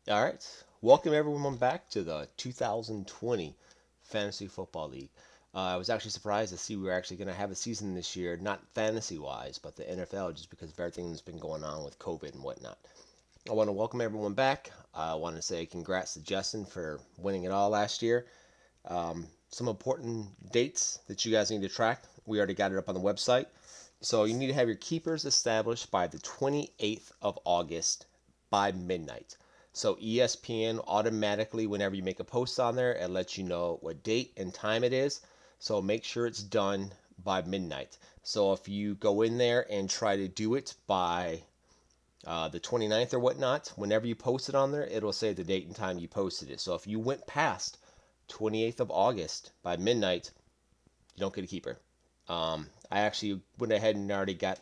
All right. Welcome everyone back to the 2020 Fantasy Football League. I was actually surprised to see we were actually going to have a season this year, not fantasy wise, but the NFL, just because of everything that's been going on with COVID and whatnot. I want to welcome everyone back. I want to say congrats to Justin for winning it all last year. Some important dates that you guys need to track. We already got it up on the website. So you need to have your keepers established by the 28th of August by midnight. So ESPN automatically, whenever you make a post on there, it lets you know what date and time it is. So make sure it's done by midnight. So if you go in there and try to do it by the 29th or whatnot, whenever you post it on there, it'll say the date and time you posted it. So if you went past 28th of August by midnight, you don't get a keeper. I actually went ahead and already got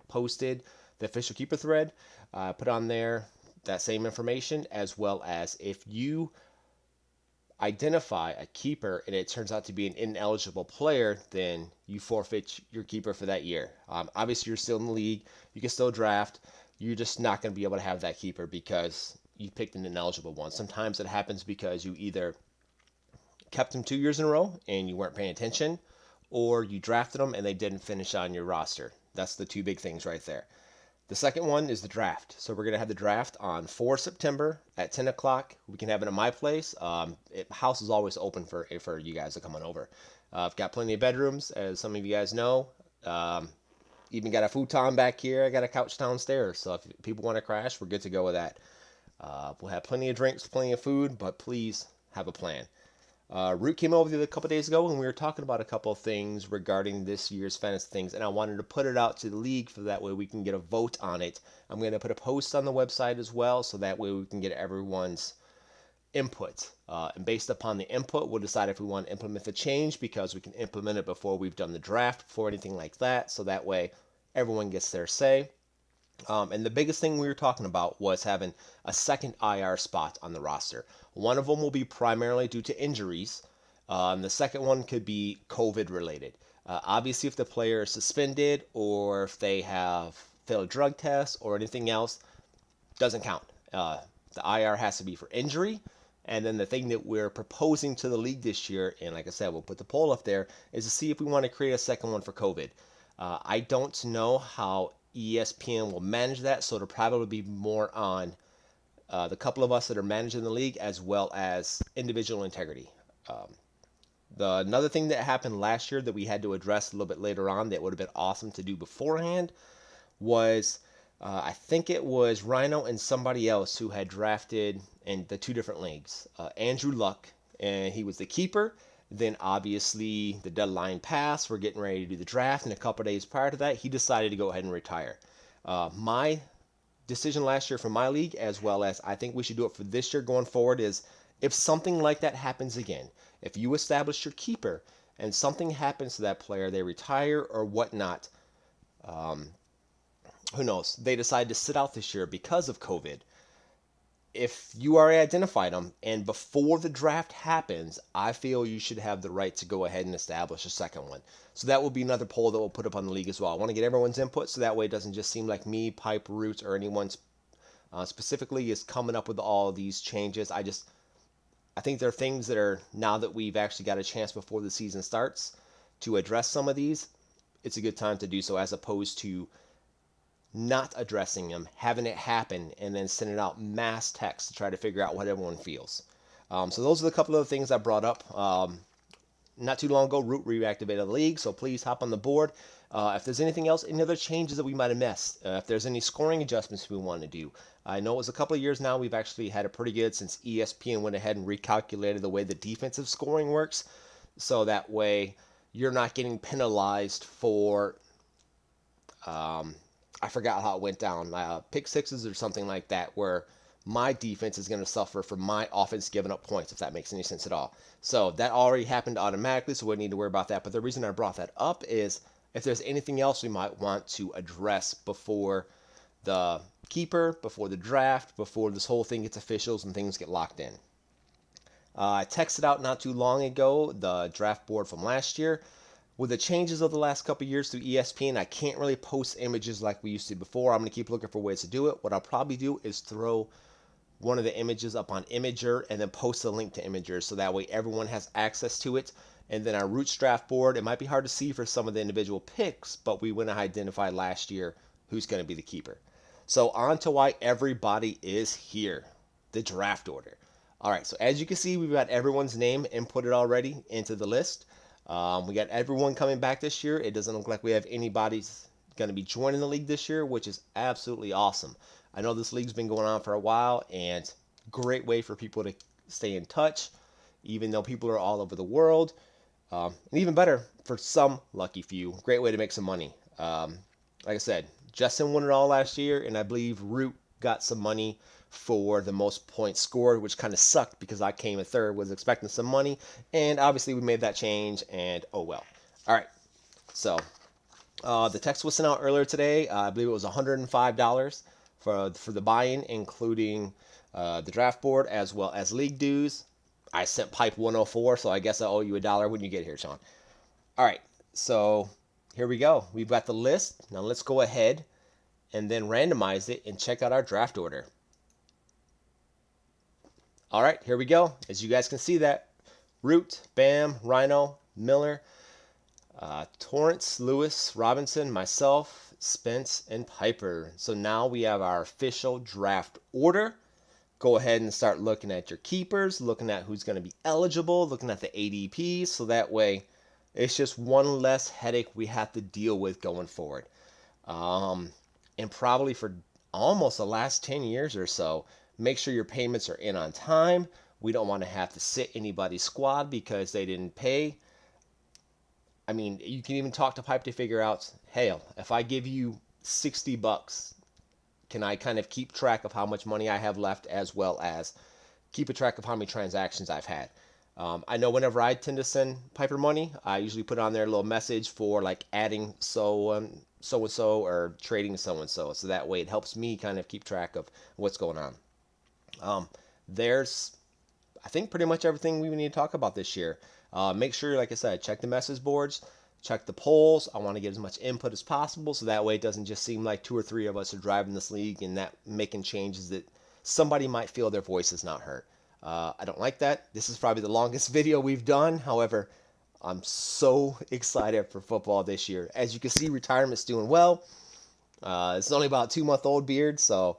posted the official keeper thread, put on there that same information, as well as if you identify a keeper and it turns out to be an ineligible player, then you forfeit your keeper for that year. Obviously, you're still in the league. You can still draft. You're just not going to be able to have that keeper because you picked an ineligible one. Sometimes it happens because you either kept them 2 years in a row and you weren't paying attention, or you drafted them and they didn't finish on your roster. That's the two big things right there. The second one is the draft. So we're going to have the draft on 4 September at 10 o'clock. We can have it at my place. House is always open for you guys to come on over. I've got plenty of bedrooms, as some of you guys know. Um, Even got a futon back here. I got a couch downstairs. So if people want to crash, we're good to go with that. We'll have plenty of drinks, plenty of food, but please have a plan. Root came over a couple days ago, and we were talking about a couple of things regarding this year's fantasy things, and I wanted to put it out to the league for that way we can get a vote on it. I'm going to put a post on the website as well, so that way we can get everyone's input. And based upon the input, we'll decide if we want to implement the change because we can implement it before we've done the draft, before anything like that, so that way everyone gets their say. And the biggest thing we were talking about was having a second IR spot on the roster. One of them will be primarily due to injuries. The second one could be COVID related. Obviously, if the player is suspended or if they have failed drug tests or anything else, doesn't count. The IR has to be for injury. And then the thing that we're proposing to the league this year, and like I said, we'll put the poll up there, is to see if we want to create a second one for COVID. I don't know how ESPN will manage that, so it'll probably be more on the couple of us that are managing the league as well as individual integrity. Um, Another thing that happened last year that we had to address a little bit later on that would have been awesome to do beforehand was I think it was Rhino and somebody else who had drafted in the two different leagues. Andrew Luck, and he was the keeper. Then obviously the deadline passed. We're getting ready to do the draft, and a couple days prior to that, he decided to go ahead and retire. My decision last year for my league, as well as I think we should do it for this year going forward, is if something like that happens again, if you establish your keeper and something happens to that player, they retire or whatnot, um, who knows? They decide to sit out this year because of COVID. If you already identified them and before the draft happens, I feel you should have the right to go ahead and establish a second one. So that will be another poll that we'll put up on the league as well. I want to get everyone's input so that way it doesn't just seem like me, Pipe, Roots, or anyone specifically is coming up with all of these changes. I think there are things that are now that we've actually got a chance before the season starts to address some of these. It's a good time to do so as opposed to not addressing them, having it happen, and then sending out mass text to try to figure out what everyone feels. So those are the couple of the things I brought up. Not too long ago, Root reactivated the league, so please hop on the board. If there's anything else, any other changes that we might have missed, if there's any scoring adjustments we want to do. I know it was a couple of years now. We've actually had it pretty good since ESPN went ahead and recalculated the way the defensive scoring works, so that way you're not getting penalized for um, I forgot how it went down. Pick sixes or something like that, where my defense is going to suffer for my offense giving up points, if that makes any sense at all. So that already happened automatically, so we don't need to worry about that. But the reason I brought that up is if there's anything else we might want to address before the keeper, before the draft, before this whole thing gets officials and things get locked in. I texted out not too long ago the draft board from last year. With the changes of the last couple years through ESPN, I can't really post images like we used to before. I'm going to keep looking for ways to do it. What I'll probably do is throw one of the images up on Imager and then post a link to Imager so that way everyone has access to it. And then our Roots draft board, it might be hard to see for some of the individual picks, but we went and identified last year who's going to be the keeper. So on to why everybody is here, the draft order. All right, so as you can see, we've got everyone's name inputted already into the list. We got everyone coming back this year. It doesn't look like we have anybody going to be joining the league this year, which is absolutely awesome. I know this league's been going on for a while, and great way for people to stay in touch, even though people are all over the world. And even better, for some lucky few, great way to make some money. Like I said, Justin won it all last year, and I believe Root got some money for the most points scored, which kind of sucked because I came in third, was expecting some money, and obviously we made that change, and oh well. All right, so the text was sent out earlier today. I believe it was $105 for the buy-in, including the draft board as well as league dues. I sent Pipe 104, so I guess I owe you $1 when you get here, Sean. All right, so here we go. We've got the list. Now let's go ahead and then randomize it and check out our draft order. All right, here we go. As you guys can see that, Root, Bam, Rhino, Miller, Torrance, Lewis, Robinson, myself, Spence, and Piper. So now we have our official draft order. Go ahead and start looking at your keepers, looking at who's going to be eligible, looking at the ADPs, so that way it's just one less headache we have to deal with going forward. And probably for almost the last 10 years or so, make sure your payments are in on time. We don't want to have to sit anybody's squad because they didn't pay. I mean, you can even talk to Pipe to figure out, hey, if I give you $60, can I kind of keep track of how much money I have left as well as keep a track of how many transactions I've had? I know whenever I tend to send Piper money, I usually put on there a little message for like adding so and so or trading so and so. So that way it helps me kind of keep track of what's going on. There's, I think, pretty much everything we need to talk about this year. Make sure, like I said, check the message boards, check the polls. I want to get as much input as possible so that way it doesn't just seem like two or three of us are driving this league and that making changes that somebody might feel their voice is not heard. I don't like that. This is probably the longest video we've done. However, I'm so excited for football this year. As you can see, retirement's doing well. It's only about a 2-month-old beard, so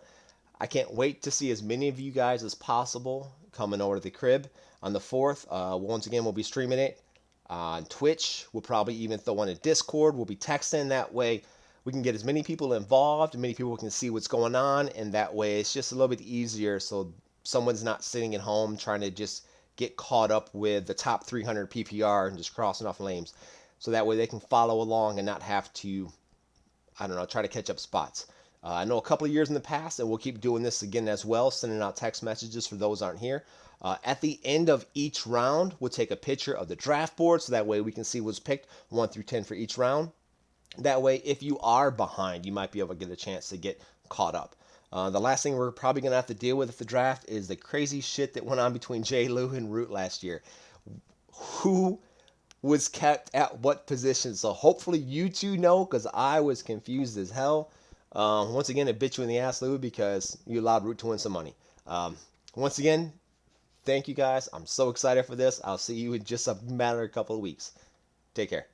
I can't wait to see as many of you guys as possible coming over to the crib on the 4th. Once again, we'll be streaming it on Twitch. We'll probably even throw on a Discord. We'll be texting. That way we can get as many people involved, many people can see what's going on, and that way it's just a little bit easier so someone's not sitting at home trying to just get caught up with the top 300 PPR and just crossing off names. So that way they can follow along and not have to, I don't know, try to catch up spots. I know a couple of years in the past, and we'll keep doing this again as well, sending out text messages for those aren't here. At the end of each round, we'll take a picture of the draft board so that way we can see what's picked 1 through 10 for each round. That way, if you are behind, you might be able to get a chance to get caught up. The last thing we're probably going to have to deal with at the draft is the crazy shit that went on between J. Lou and Root last year. Who was kept at what position? So hopefully you two know because I was confused as hell. Once again, it bit you in the ass, Lou, because you allowed Root to win some money. Once again, thank you guys. I'm so excited for this. I'll see you in just a matter of a couple of weeks. Take care.